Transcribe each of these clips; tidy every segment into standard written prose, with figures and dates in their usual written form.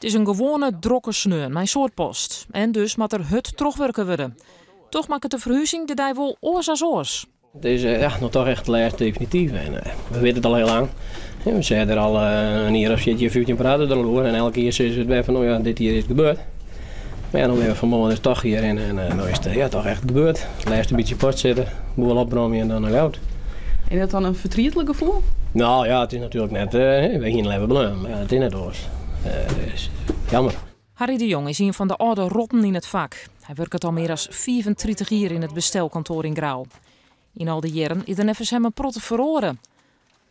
Het is een gewone drokke sneun, mijn soort post. En dus moet er hut terugwerken worden. Toch maakt de verhuizing de dij wel oors als oors. Het is nog toch echt laatst definitief. En, we weten het al heel lang. We zijn er al een jaar of 15 praten erover. En elke keer is het weer van, oh ja, dit hier is gebeurd. Maar ja, dan weer vanmorgen is het toch hier en dan is het toch echt gebeurd. Laatst een beetje post zitten, boel opbrommen en dan nog oud. Is dat dan een verdrietelijk gevoel? Nou ja, het is natuurlijk net, we gingen leven bloemen, maar ja, het is net oors. Dus jammer. Harry de Jong is een van de oude rotten in het vak. Hij werkt al meer dan 34 jaar in het bestelkantoor in Grauw. In al die jaren is er nevens hem een protte verloren.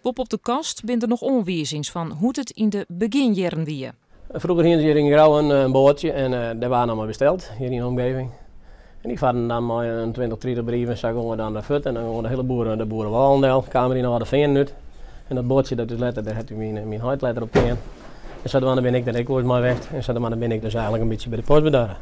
Bob op de kast bent er nog onwijzings van hoe het in de beginjaren wie. Vroeger gingen ze hier in Grauw een bootje en daar waren allemaal besteld, hier in de omgeving. En die vatten dan maar een 20, 30 brieven, zo gingen we dan naar Fut en dan gingen de hele boeren Walendel, kwamen die naar de veen uit. En dat bootje, dat is letter, daar had u mijn huidletter op in. En zo dan ben ik dat ik ooit maar weg. En zo dan ben ik dus eigenlijk een beetje bij de post bedaren.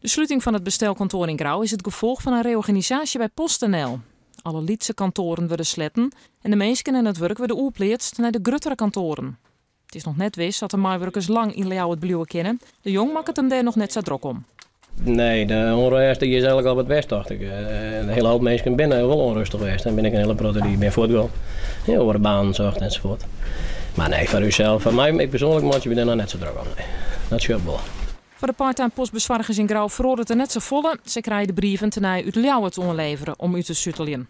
De sluiting van het bestelkantoor in Grauw is het gevolg van een reorganisatie bij PostNL. Alle Lietse kantoren worden sletten en de mensen en het werk worden oerpleetst naar de gruttere kantoren. Het is nog net wist dat de maaiwerkers lang in Leeuw het blijven kennen. De Jong maakt het hem daar nog net zo druk om. Nee, de onrust is eigenlijk al wat best, dacht ik. De hele hoop mensen binnen wel onrustig geweest. Dan ben ik een hele protte die meer voortgaat. Ja, over de baan zorgt enzovoort. Maar nee, voor uzelf, voor mij persoonlijk moet je er nog net zo druk om. Nee, dat is wel. Voor de part-time postbezorgers in Grauw verhoort het er net zo volle. Ze krijgen de brieven ten uit Leeuw te onleveren om u te suttelen.